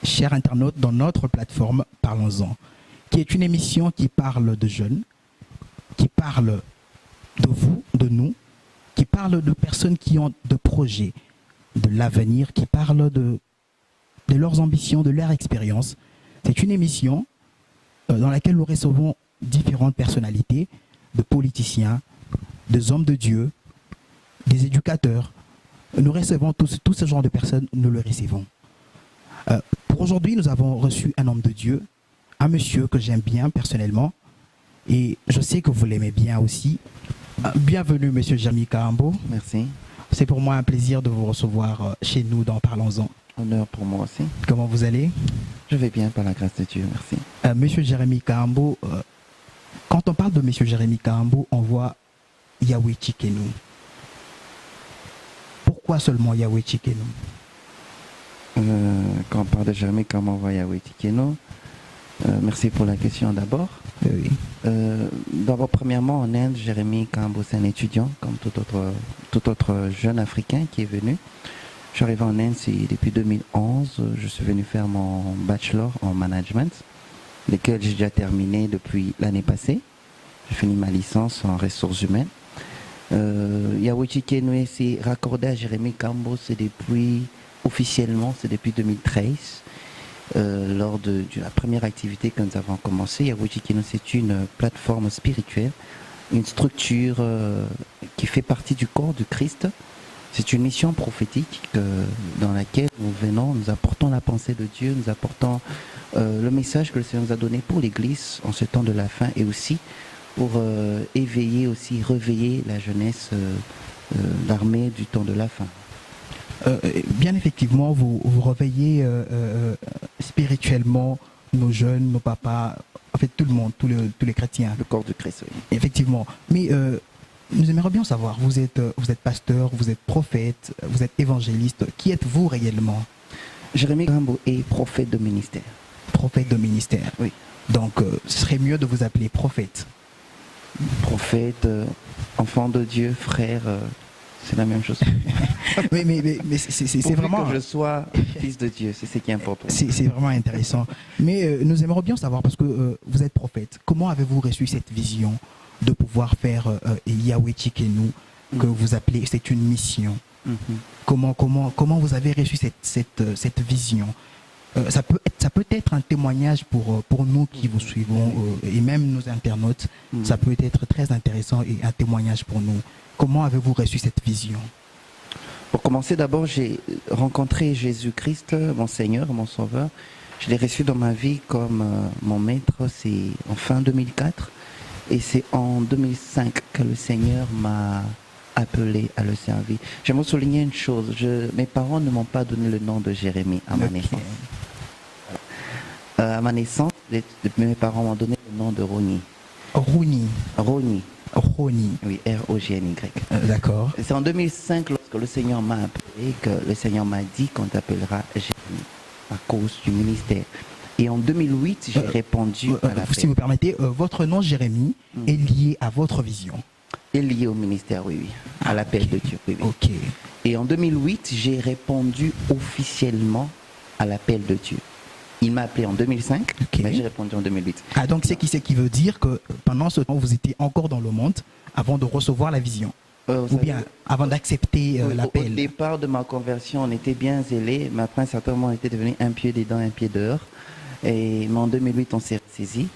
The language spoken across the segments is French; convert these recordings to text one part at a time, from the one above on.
chers internautes, dans notre plateforme Parlons-en, qui est une émission qui parle de jeunes, qui parle de vous, de nous, qui parle de personnes qui ont de projets, de l'avenir, qui parle de leurs ambitions, de leur expérience. C'est une émission dans laquelle nous recevons différentes personnalités, de politiciens, des hommes de Dieu, des éducateurs. Nous recevons tous ce genre de personnes, nous le recevons. Pour aujourd'hui, nous avons reçu un homme de Dieu, un monsieur que j'aime bien personnellement, et je sais que vous l'aimez bien aussi. Bienvenue, monsieur Jérémy Kahambo. Merci. C'est pour moi un plaisir de vous recevoir chez nous dans Parlons-en. Honneur pour moi aussi. Comment vous allez? Je vais bien par la grâce de Dieu, merci. Monsieur Jérémy Kahambo, quand on parle de monsieur Jérémy Kahambo, on voit Yahweh Tchikenu. Pourquoi seulement Yahweh Tchikenu? Quand on parle de Jérémy Kahambo, on voit Yahweh Tchikenu. Merci pour la question d'abord. Oui. D'abord, premièrement, en Inde, Jérémy Kahambo, c'est un étudiant, comme tout autre jeune Africain qui est venu. Je suis arrivé en Inde depuis 2011. Je suis venu faire mon bachelor en management, lequel j'ai déjà terminé depuis l'année passée. J'ai fini ma licence en ressources humaines. Yahweh Tchikenu, c'est raccordé à Jérémy Kahambo, officiellement, c'est depuis 2013. Lors de la première activité que nous avons commencé, Yahweh Tchikenu, c'est une plateforme spirituelle, une structure qui fait partie du corps du Christ. C'est une mission prophétique dans laquelle nous venons, nous apportons la pensée de Dieu, nous apportons le message que le Seigneur nous a donné pour l'Église en ce temps de la fin et aussi pour réveiller la jeunesse, l'armée du temps de la fin. Bien effectivement, vous réveillez spirituellement nos jeunes, nos papas, en fait tout le monde, tous les chrétiens. Le corps du Christ, oui. Effectivement. Mais nous aimerions bien savoir, vous êtes pasteur, vous êtes prophète, vous êtes évangéliste. Qui êtes-vous réellement? Jérémy Kahambo est prophète de ministère. Prophète de ministère. Oui. Donc, ce serait mieux de vous appeler prophète. Prophète, enfant de Dieu, frère, c'est la même chose. mais c'est vraiment... que je sois fils de Dieu, c'est ce qui est important. C'est vraiment intéressant. Mais nous aimerions bien savoir, parce que vous êtes prophète, comment avez-vous reçu cette vision de pouvoir faire Yahweh Tchikenu, que vous appelez, c'est une mission? Comment vous avez reçu cette vision? Ça peut être un témoignage pour nous qui vous suivons et même nos internautes. Ça peut être très intéressant et un témoignage pour nous. Comment avez-vous reçu cette vision? Pour commencer, d'abord, j'ai rencontré Jésus-Christ, mon Seigneur, mon Sauveur. Je l'ai reçu dans ma vie comme mon maître, c'est en fin 2004. Et c'est en 2005 que le Seigneur m'a appelé à le servir. J'aimerais souligner une chose. Mes parents ne m'ont pas donné le nom de Jérémy à ma naissance. À ma naissance, mes parents m'ont donné le nom de Roni. Roni. Oui, R-O-G-N-Y. D'accord. C'est en 2005, lorsque le Seigneur m'a appelé, que le Seigneur m'a dit qu'on t'appellera Jérémy à cause du ministère. Et en 2008, j'ai répondu à l'appel. Si vous permettez, votre nom Jérémy est lié à votre vision. Est lié au ministère, oui, à l'appel de Dieu. Oui. Ok. Et en 2008, j'ai répondu officiellement à l'appel de Dieu. Il m'a appelé en 2005, mais j'ai répondu en 2008. Ah, donc c'est qui veut dire que pendant ce temps, vous étiez encore dans le monde avant de recevoir la vision, ou bien avant d'accepter l'appel. Au départ de ma conversion, on était bien zélés, mais après un certain moment, on était devenu un pied dedans, un pied dehors. Mais en 2008, on s'est saisi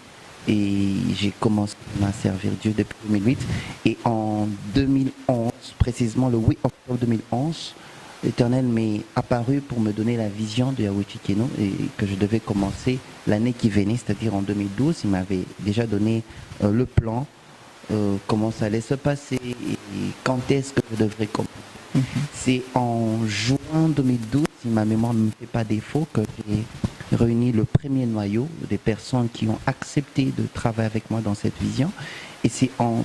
et j'ai commencé à servir Dieu depuis 2008. Et en 2011, précisément le 8 octobre 2011, l'Éternel m'est apparu pour me donner la vision de Yahweh Tchikenu et que je devais commencer l'année qui venait, c'est-à-dire en 2012. Il m'avait déjà donné le plan, comment ça allait se passer et quand est-ce que je devrais commencer. C'est en juin 2012, si ma mémoire ne me fait pas défaut, que j'ai réuni le premier noyau des personnes qui ont accepté de travailler avec moi dans cette vision. Et c'est en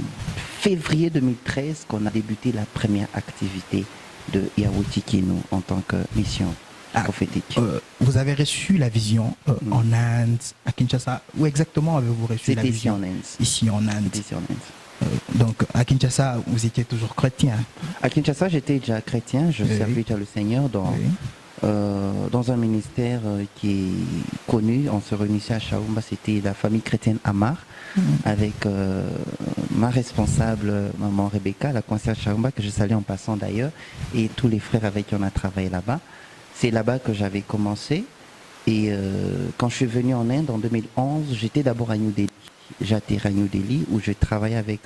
février 2013 qu'on a débuté la première activité de Yahweh Tchikenu en tant que mission prophétique. Vous avez reçu la vision en Inde, à Kinshasa. Où exactement avez-vous reçu la vision? Ici en Inde. Ici en Inde. Donc à Kinshasa, vous étiez toujours chrétien? À Kinshasa, j'étais déjà chrétien. Je servais déjà le Seigneur dans dans un ministère qui est connu. On se réunissait à Chaoumba, c'était la famille chrétienne Amar, avec ma responsable, maman Rebecca, la conseillère Chaoumba, que je salue en passant d'ailleurs, et tous les frères avec qui on a travaillé là-bas. C'est là-bas que j'avais commencé. Et quand je suis venu en Inde en 2011, j'étais d'abord à New Delhi. J'atterris à New Delhi où je travaillais avec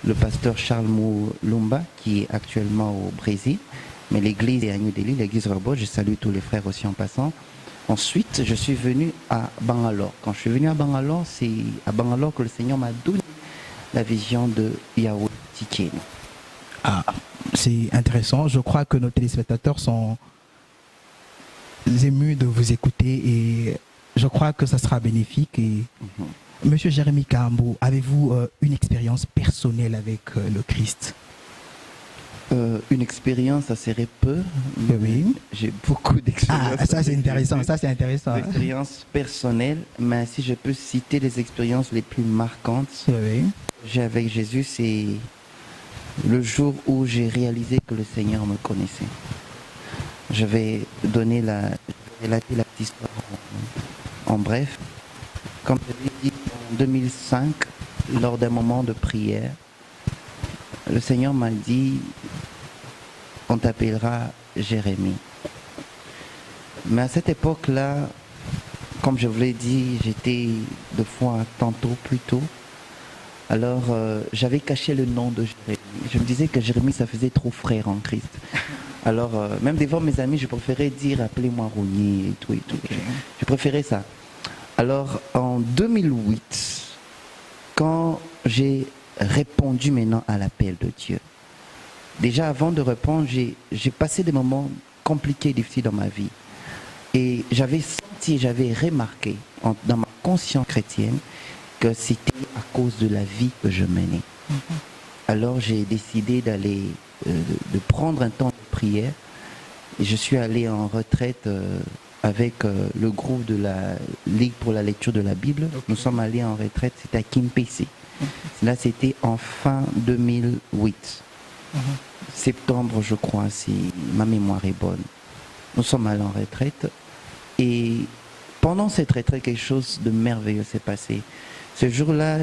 le pasteur Charles Moulumba, qui est actuellement au Brésil. Mais l'église est à New Delhi, l'église Rehoboth. Je salue tous les frères aussi en passant. Ensuite, je suis venu à Bangalore. Quand je suis venu à Bangalore, c'est à Bangalore que le Seigneur m'a donné la vision de Yahweh Tikene. Ah, c'est intéressant. Je crois que nos téléspectateurs sont émus de vous écouter et je crois que ça sera bénéfique. Et Monsieur Jérémie Kahambo, avez-vous une expérience personnelle avec le Christ? Une expérience assez peu. Oui. J'ai beaucoup d'expériences. Ah, ça c'est intéressant. Ça c'est intéressant. Expériences personnelles, mais si je peux citer les expériences les plus marquantes, Oui. j'ai avec Jésus, c'est le jour où j'ai réalisé que le Seigneur me connaissait. Je vais relater la petite histoire en bref. Comme je l'ai dit, en 2005, lors d'un moment de prière, le Seigneur m'a dit, on t'appellera Jérémie. Mais à cette époque-là, comme je vous l'ai dit, j'étais deux fois tantôt plus tôt. Alors, j'avais caché le nom de Jérémie. Je me disais que Jérémie, ça faisait trop frère en Christ. Alors, même devant mes amis, je préférais dire, appelez-moi Rounier et tout et tout. Je préférais ça. Alors, en 2008, quand j'ai répondu maintenant à l'appel de Dieu, déjà avant de répondre, j'ai passé des moments compliqués, difficiles dans ma vie. Et j'avais senti, j'avais remarqué dans ma conscience chrétienne que c'était à cause de la vie que je menais. Alors j'ai décidé d'aller, de prendre un temps de prière. Et je suis allé en retraite avec le groupe de la Ligue pour la lecture de la Bible. Okay. Nous sommes allés en retraite, c'était à Kimpese. Là, c'était en fin 2008. Septembre, je crois, si ma mémoire est bonne. Nous sommes allés en retraite. Et pendant cette retraite, quelque chose de merveilleux s'est passé. Ce jour-là,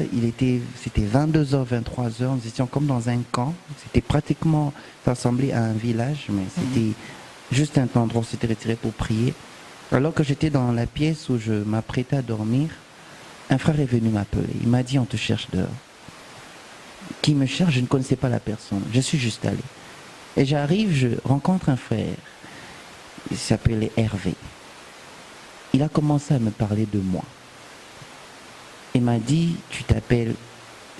c'était 22h, 23h. Nous étions comme dans un camp. C'était pratiquement, ça ressemblait à un village, mais c'était juste un endroit où on s'était retiré pour prier. Alors que j'étais dans la pièce où je m'apprêtais à dormir, un frère est venu m'appeler. Il m'a dit, on te cherche dehors. Qui me cherche? Je ne connaissais pas la personne. Je suis juste allé. Et j'arrive, je rencontre un frère. Il s'appelait Hervé. Il a commencé à me parler de moi. Il m'a dit, tu t'appelles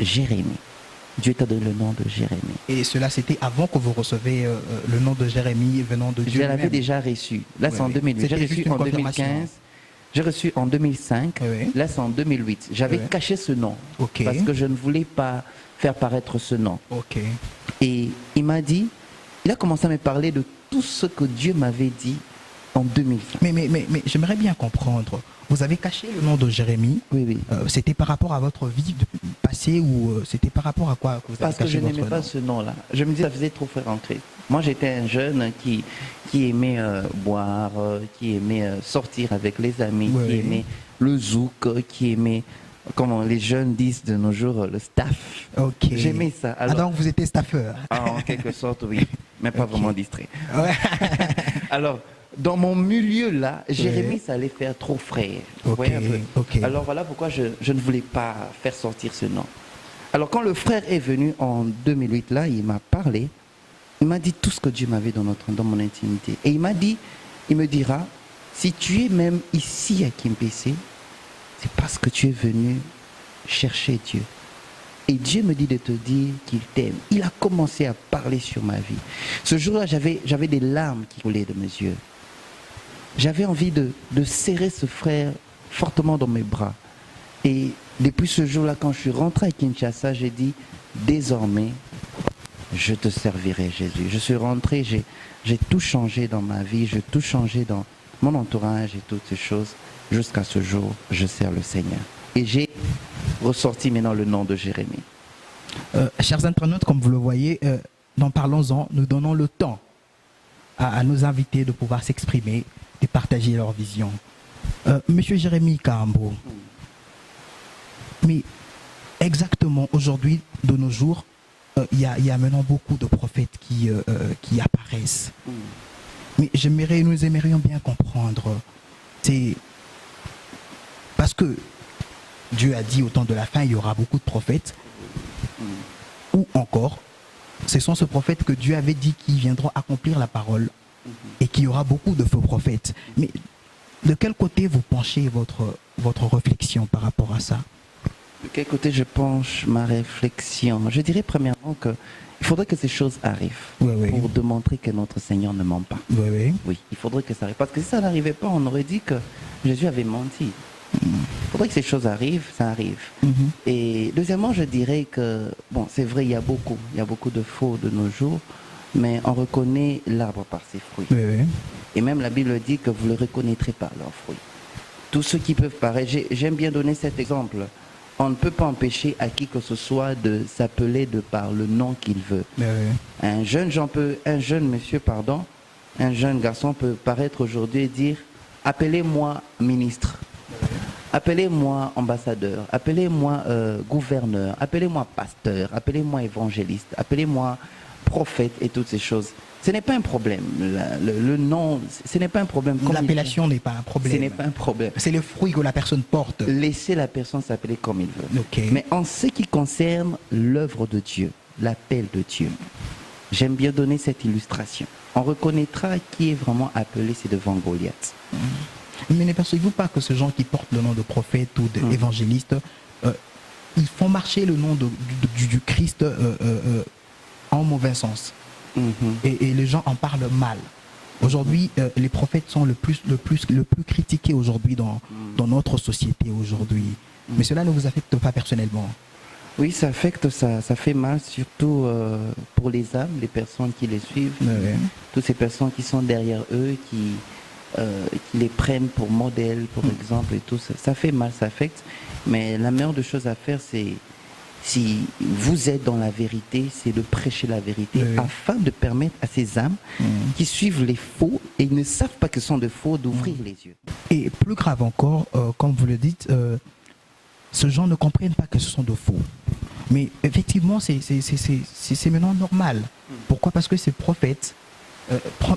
Jérémie. Dieu t'a donné le nom de Jérémie. Et cela, c'était avant que vous recevez le nom de Jérémie venant de Dieu. Je l'avais déjà reçu. Là, c'est en 2008. J'ai reçu en 2015. J'ai reçu en 2005. Là, c'est en 2008. J'avais caché ce nom. Parce que je ne voulais pas faire paraître ce nom. Et il m'a dit, il a commencé à me parler de tout ce que Dieu m'avait dit en 2005. Mais j'aimerais bien comprendre. Vous avez caché le nom de Jérémie. Oui. C'était par rapport à votre vie passée ou c'était par rapport à quoi que vous avez caché votre nom? Parce que je n'aimais pas ce nom-là. Je me disais, ça faisait trop frère en Christ. Moi, j'étais un jeune qui aimait boire, qui aimait sortir avec les amis, qui aimait le zouk, qui aimait, comme les jeunes disent de nos jours, le staff. J'aimais ça. Alors, donc, vous étiez staffeur? En quelque sorte, oui. Mais pas vraiment distrait. Alors, dans mon milieu là, Jérémie, ça allait faire trop frère. Alors voilà pourquoi je ne voulais pas faire sortir ce nom. Alors quand le frère est venu en 2008 là, il m'a parlé, il m'a dit tout ce que Dieu m'avait dans mon intimité. Et il me dira, si tu es même ici à Kimpese, c'est parce que tu es venu chercher Dieu. Et Dieu me dit de te dire qu'il t'aime. Il a commencé à parler sur ma vie. Ce jour-là, j'avais des larmes qui coulaient de mes yeux. J'avais envie de serrer ce frère fortement dans mes bras. Et depuis ce jour-là, quand je suis rentré à Kinshasa, j'ai dit, désormais, je te servirai, Jésus. Je suis rentré, j'ai tout changé dans ma vie, j'ai tout changé dans mon entourage et toutes ces choses. Jusqu'à ce jour, je sers le Seigneur. Et j'ai ressorti maintenant le nom de Jérémie. Chers internautes, comme vous le voyez, dans Parlons-en, nous donnons le temps à nos invités de pouvoir s'exprimer, de partager leur vision. Monsieur Jérémy Kahambo, mais exactement aujourd'hui, de nos jours, il y a maintenant beaucoup de prophètes qui apparaissent. Mais nous aimerions bien comprendre, c'est parce que Dieu a dit au temps de la fin, il y aura beaucoup de prophètes, ou encore, ce sont ces prophètes que Dieu avait dit qui viendront accomplir la parole et qu'il y aura beaucoup de faux prophètes. Mais de quel côté vous penchez votre réflexion par rapport à ça? De quel côté je penche ma réflexion? Je dirais premièrement qu'il faudrait que ces choses arrivent pour démontrer que notre Seigneur ne ment pas. Oui, il faudrait que ça arrive. Parce que si ça n'arrivait pas, on aurait dit que Jésus avait menti. Il faudrait que ces choses arrivent, ça arrive. Et deuxièmement, je dirais que, bon, c'est vrai, il y a beaucoup de faux de nos jours, mais on reconnaît l'arbre par ses fruits. Et même la Bible dit que vous ne le reconnaîtrez pas, leurs fruits. Tous ceux qui peuvent paraître, j'aime bien donner cet exemple. On ne peut pas empêcher à qui que ce soit de s'appeler de par le nom qu'il veut. Un jeune garçon peut paraître aujourd'hui et dire « Appelez-moi ministre, appelez-moi ambassadeur, appelez-moi gouverneur, appelez-moi pasteur, appelez-moi évangéliste, appelez-moi prophète et toutes ces choses. » Ce n'est pas un problème. Le nom, ce n'est pas un problème. L'appellation n'est pas un problème. Ce n'est pas un problème. C'est le fruit que la personne porte. Laissez la personne s'appeler comme il veut. Mais en ce qui concerne l'œuvre de Dieu, l'appel de Dieu, j'aime bien donner cette illustration. On reconnaîtra qui est vraiment appelé, c'est devant Goliath. Mais ne pensez-vous pas que ces gens qui portent le nom de prophète ou d'évangéliste, ils font marcher le nom du Christ en mauvais sens? Et les gens en parlent mal. Aujourd'hui, les prophètes sont le plus critiqués aujourd'hui dans notre société aujourd'hui. Mais cela ne vous affecte pas personnellement? Oui, ça affecte, ça fait mal, surtout pour les âmes, les personnes qui les suivent, toutes ces personnes qui sont derrière eux, qui les prennent pour modèle, pour exemple, et tout ça. Ça fait mal, ça affecte. Mais la meilleure des choses à faire, c'est, si vous êtes dans la vérité, c'est de prêcher la vérité afin de permettre à ces âmes qui suivent les faux et ils ne savent pas que ce sont de faux d'ouvrir les yeux. Et plus grave encore, comme vous le dites, ces gens ne comprennent pas que ce sont de faux. Mais effectivement, c'est maintenant normal. Pourquoi? Parce que ces prophètes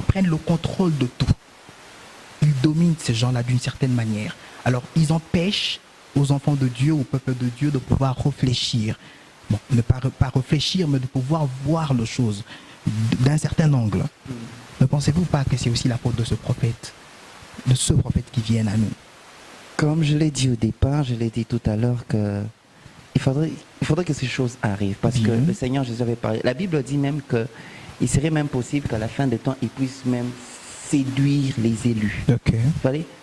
prennent le contrôle de tout. Ils dominent ces gens-là d'une certaine manière. Alors, ils empêchent aux enfants de Dieu, au peuple de Dieu, de pouvoir réfléchir. Bon, ne pas réfléchir, mais de pouvoir voir les choses d'un certain angle. Ne pensez-vous pas que c'est aussi la faute de ce prophète qui vient à nous? Comme je l'ai dit au départ, je l'ai dit tout à l'heure, il faudrait que ces choses arrivent. Parce que le Seigneur Jésus avait parlé. La Bible dit même qu'il serait même possible qu'à la fin des temps, il puisse même séduire les élus.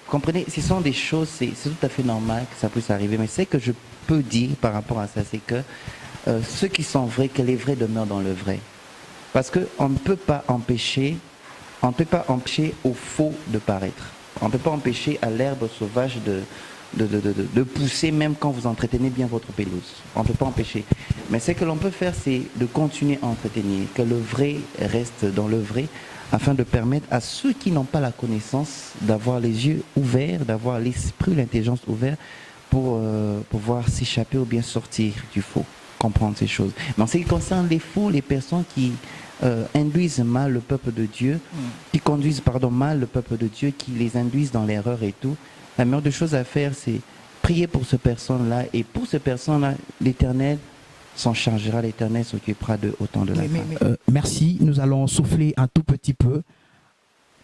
Comprenez, ce sont des choses, c'est tout à fait normal que ça puisse arriver. Mais ce que je peux dire par rapport à ça, c'est que ceux qui sont vrais, que les vrais demeurent dans le vrai. Parce qu'on ne peut pas empêcher au faux de paraître. On ne peut pas empêcher à l'herbe sauvage de pousser même quand vous entretenez bien votre pelouse. On ne peut pas empêcher. Mais ce que l'on peut faire, c'est de continuer à entretenir, que le vrai reste dans le vrai, afin de permettre à ceux qui n'ont pas la connaissance d'avoir les yeux ouverts, d'avoir l'esprit, l'intelligence ouverte pour pouvoir s'échapper ou bien sortir du faux, comprendre ces choses. Mais en ce qui concerne les faux, les personnes qui induisent mal le peuple de Dieu, qui conduisent mal le peuple de Dieu, qui les induisent dans l'erreur et tout, la meilleure des choses à faire, c'est prier pour ces personnes-là. Et pour ces personnes-là, l'Éternel s'en chargera, l'Éternel s'occupera de autant de la fin. Merci, nous allons souffler un tout petit peu.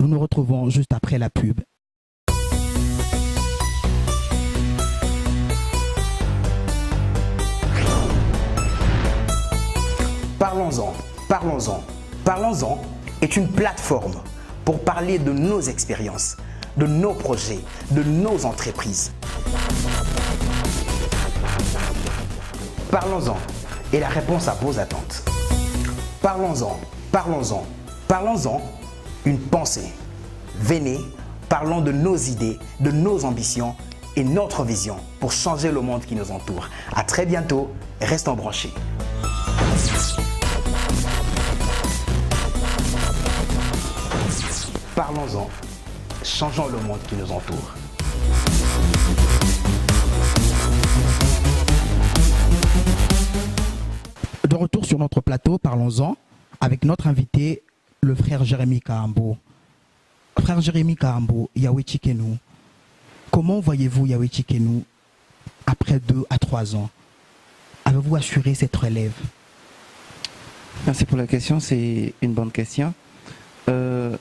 Nous nous retrouvons juste après la pub. Parlons-en, parlons-en. Parlons-en est une plateforme pour parler de nos expériences, de nos projets, de nos entreprises. Parlons-en est la réponse à vos attentes. Parlons-en, parlons-en, parlons-en, une pensée. Venez, parlons de nos idées, de nos ambitions et notre vision pour changer le monde qui nous entoure. À très bientôt, restons branchés. parlons-en, changeons le monde qui nous entoure. De retour sur notre plateau, parlons-en, avec notre invité, le frère Jérémie Kahambo. Frère Jérémie Kahambo, Yahweh Tchikenu, comment voyez-vous Yahweh Tchikenu après 2 à 3 ans? Avez-vous assuré cette relève? Merci pour la question, c'est une bonne question.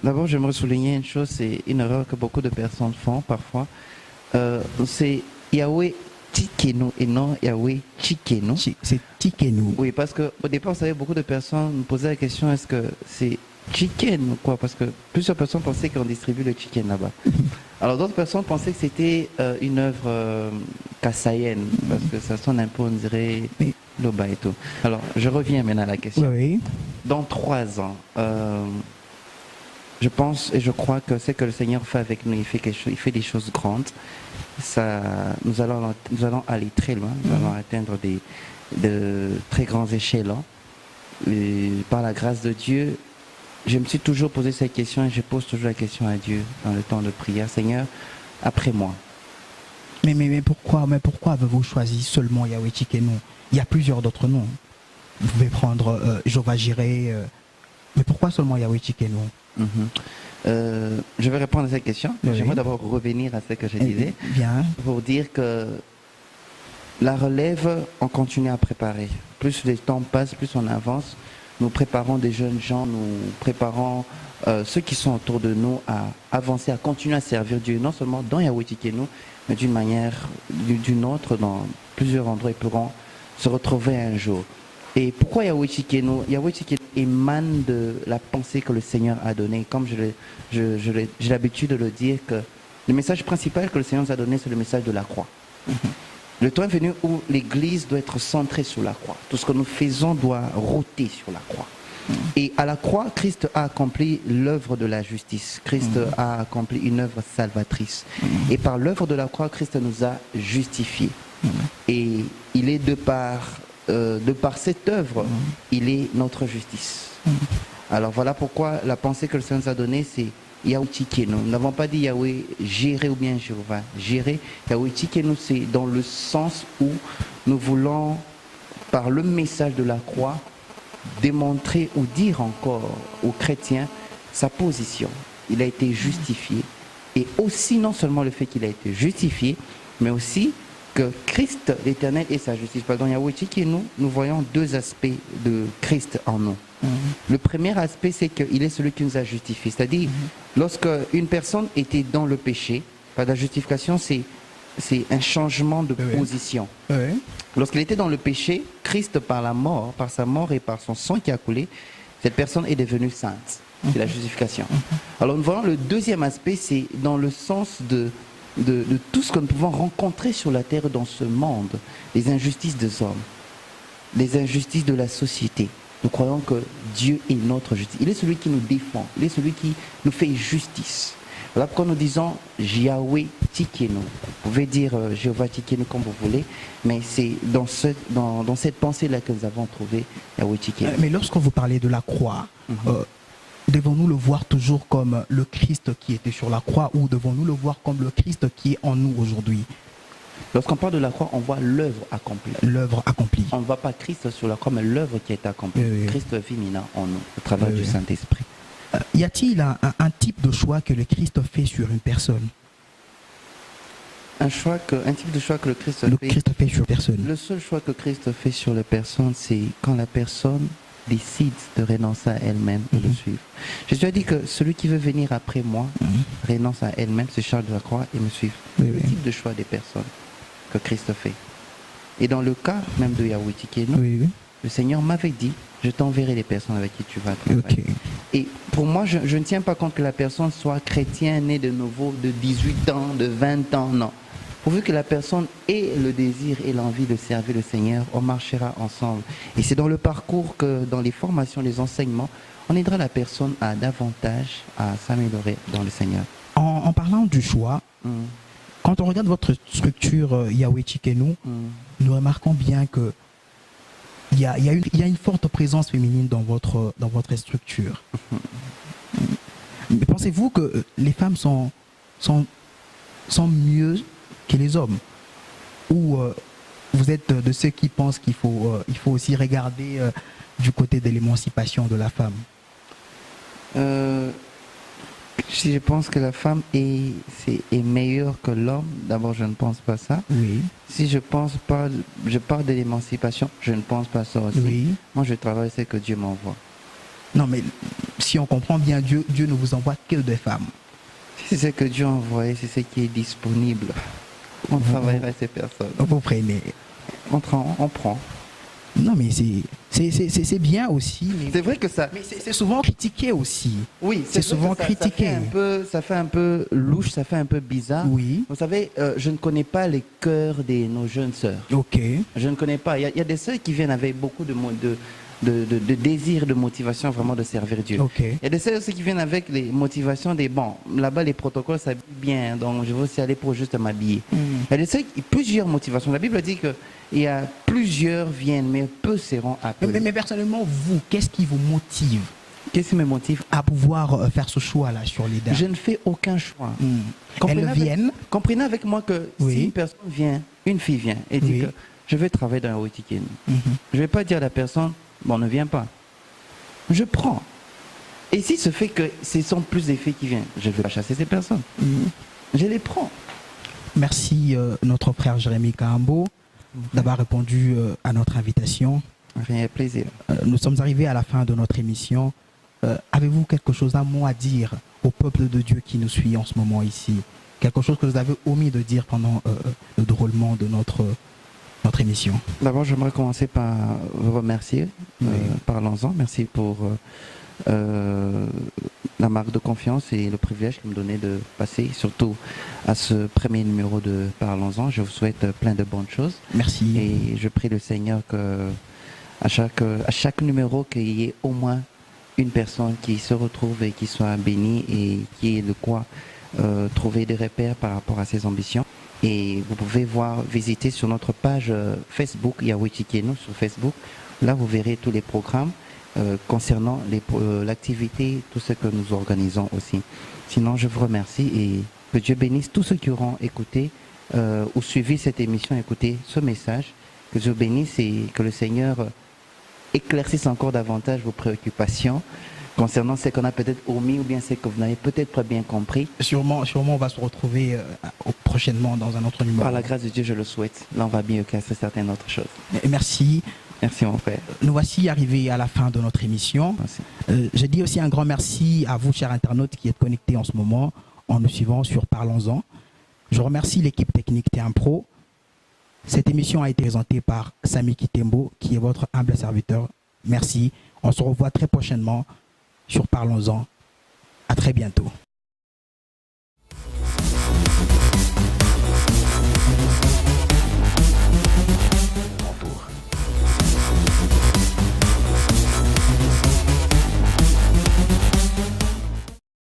D'abord, j'aimerais souligner une chose, c'est une erreur que beaucoup de personnes font parfois. C'est Yahweh Tchikenu et non Yahweh Tchikenu. C'est Tchikenu. Oui, parce qu'au départ, vous savez, beaucoup de personnes me posaient la question, est-ce que c'est chicken ou quoi? Parce que plusieurs personnes pensaient qu'on distribue le chicken là-bas. Alors d'autres personnes pensaient que c'était une œuvre kassaïenne, parce que ça sonne un peu, on dirait, Loba et tout. Alors, je reviens maintenant à la question. Oui. Dans 3 ans, je pense et je crois que c'est que le Seigneur fait avec nous, il fait quelque chose, il fait des choses grandes. Nous allons aller très loin, nous allons atteindre de très grands échelons. Et par la grâce de Dieu, je me suis toujours posé cette question et je pose toujours la question à Dieu dans le temps de prière. Seigneur, après moi. Mais pourquoi avez-vous choisi seulement Yahweh Tchikenu? Il y a plusieurs d'autres noms. Vous pouvez prendre Jéhovah Jireh. Mais pourquoi seulement Yahweh Tchikenu? Je vais répondre à cette question. Oui. J'aimerais d'abord revenir à ce que je disais. Bien. Pour dire que la relève, on continue à préparer. Plus le temps passe, plus on avance. Nous préparons des jeunes gens, nous préparons ceux qui sont autour de nous à avancer, à continuer à servir Dieu, non seulement dans Yahweh Tchikenu, mais d'une manière, d'une autre, dans plusieurs endroits, ils pourront se retrouver un jour. Et pourquoi Yahweh Tchikenu? Yahweh Tchikenu émane de la pensée que le Seigneur a donnée. Comme j'ai l'habitude de le dire, que le message principal que le Seigneur nous a donné, c'est le message de la croix. Le temps est venu où l'Église doit être centrée sur la croix. Tout ce que nous faisons doit rôter sur la croix. Et à la croix, Christ a accompli l'œuvre de la justice. Christ a accompli une œuvre salvatrice. Et par l'œuvre de la croix, Christ nous a justifiés. Et il est de par cette œuvre, il est notre justice. Alors voilà pourquoi la pensée que le Seigneur nous a donnée, c'est Yahweh Tchikenu. Nous n'avons pas dit Yahweh Jireh ou bien Jéhovah Jireh. Yahweh Tchikenu, c'est dans le sens où nous voulons, par le message de la croix, démontrer ou dire encore aux chrétiens sa position. Il a été justifié. Et aussi, non seulement le fait qu'il a été justifié, mais aussi que Christ, l'Éternel, est sa justice. Dans Yahweh Tchikenu, nous voyons 2 aspects de Christ en nous. Le premier aspect, c'est qu'il est celui qui nous a justifiés. C'est-à-dire, lorsque une personne était dans le péché, la justification, c'est un changement de position. Lorsqu'il était dans le péché, Christ, par sa mort et par son sang qui a coulé, cette personne est devenue sainte. C'est la justification. Alors, nous voyons le deuxième aspect, c'est dans le sens de tout ce que nous pouvons rencontrer sur la terre dans ce monde, les injustices des hommes, les injustices de la société. Nous croyons que Dieu est notre justice. Il est celui qui nous défend. Il est celui qui nous fait justice. Voilà pourquoi nous disons Yahweh Tchikenu. Vous pouvez dire Jéhovah Tchikenu comme vous voulez, mais c'est dans cette pensée-là que nous avons trouvé Yahweh Tchikenu. Mais lorsque vous parlez de la croix, devons-nous le voir toujours comme le Christ qui était sur la croix ou devons-nous le voir comme le Christ qui est en nous aujourd'hui? Lorsqu'on parle de la croix, on voit l'œuvre accomplie. L'œuvre accomplie. On ne voit pas Christ sur la croix, mais l'œuvre qui est accomplie. Christ vit maintenant en nous, au travers du Saint-Esprit. Y a-t-il un type de choix que le Christ fait sur une personne? Un type de choix que le Christ fait sur une personne. Le seul choix que Christ fait sur les personnes, c'est quand la personne décide de renoncer à elle-même et de suivre. Jésus a dit que celui qui veut venir après moi renonce à elle-même, se charge de la croix et me suive. Le type de choix des personnes que Christ fait. Et dans le cas même de Yahweh Tchikenu, le Seigneur m'avait dit, je t'enverrai les personnes avec qui tu vas travailler. Et pour moi, je ne tiens pas compte que la personne soit chrétienne, née de nouveau, de 18 ans, de 20 ans, non. Pourvu que la personne ait le désir et l'envie de servir le Seigneur, on marchera ensemble. Et c'est dans le parcours que, dans les formations, les enseignements, on aidera la personne à davantage à s'améliorer dans le Seigneur. En parlant du choix, quand on regarde votre structure Yahweh Tchikenu, nous remarquons bien que il y a une forte présence féminine dans votre structure. Mais Pensez-vous que les femmes sont mieux que les hommes? Ou vous êtes de ceux qui pensent qu'il faut, il faut aussi regarder du côté de l'émancipation de la femme? Si je pense que la femme est meilleure que l'homme, d'abord je ne pense pas ça. Oui. Si je pense pas, je parle de l'émancipation, je ne pense pas ça aussi. Oui. Moi je travaille ce que Dieu m'envoie. Non, mais si on comprend bien, Dieu ne vous envoie que des femmes. Si c'est ce que Dieu a envoyé, c'est ce qui est disponible. On travaillera ces personnes. Vous prenez. On prend. Non, mais c'est bien aussi. C'est vrai que ça. Mais c'est souvent critiqué aussi. Oui, c'est souvent critiqué. Ça fait un peu louche, ça fait un peu bizarre. Oui. Vous savez, je ne connais pas les cœurs de nos jeunes sœurs. Ok. Je ne connais pas. Il y a des sœurs qui viennent avec beaucoup de désir, de motivation vraiment de servir Dieu. Ok. Il y a des sœurs aussi qui viennent avec les motivations des bon, là-bas les protocoles s'habillent bien, donc je veux aussi aller pour juste m'habiller. Il y a des sœurs qui plusieurs motivations. La Bible dit que il y a plusieurs viennent, mais peu seront appelés. Mais personnellement, vous, qu'est-ce qui vous motive? Qu'est-ce qui me motive à pouvoir faire ce choix-là sur les dames? Je ne fais aucun choix. Elles viennent. Comprenez avec moi que si une personne vient, une fille vient et dit que je vais travailler dans un Waitikene, je ne vais pas dire à la personne, bon, ne viens pas. Je prends. Et si ce fait que ce sont plus des filles qui viennent, je ne vais pas chasser ces personnes. Je les prends. Merci notre frère Jérémy Kahambo d'avoir répondu à notre invitation. Rien, plaisir. Nous sommes arrivés à la fin de notre émission. Avez-vous quelque chose à moi à dire au peuple de Dieu qui nous suit en ce moment ici? Quelque chose que vous avez omis de dire pendant le déroulement de notre émission? D'abord, j'aimerais commencer par vous remercier. Parlons-en. Merci pour la marque de confiance et le privilège que me donnait de passer, surtout à ce premier numéro de Parlons-en. Je vous souhaite plein de bonnes choses. Merci. Et je prie le Seigneur que à chaque numéro, qu'il y ait au moins une personne qui se retrouve et qui soit bénie et qui ait de quoi trouver des repères par rapport à ses ambitions. Et vous pouvez visiter sur notre page Facebook, il y a Waitikene sur Facebook. Là, vous verrez tous les programmes concernant l'activité, tout ce que nous organisons aussi. Sinon, je vous remercie et que Dieu bénisse tous ceux qui auront écouté ou suivi cette émission, écouté ce message. Que Dieu bénisse et que le Seigneur éclaircisse encore davantage vos préoccupations concernant ce qu'on a peut-être omis ou bien ce que vous n'avez peut-être pas bien compris. Sûrement, on va se retrouver prochainement dans un autre numéro. Par la grâce de Dieu, je le souhaite. Là, on va bien casser certaines autres choses. Merci. Merci, mon frère. Nous voici arrivés à la fin de notre émission. Je dis aussi un grand merci à vous, chers internautes, qui êtes connectés en ce moment en nous suivant sur Parlons-en. Je remercie l'équipe technique T1 Pro. Cette émission a été présentée par Sami Kitembo, qui est votre humble serviteur. Merci. On se revoit très prochainement sur Parlons-en. À très bientôt.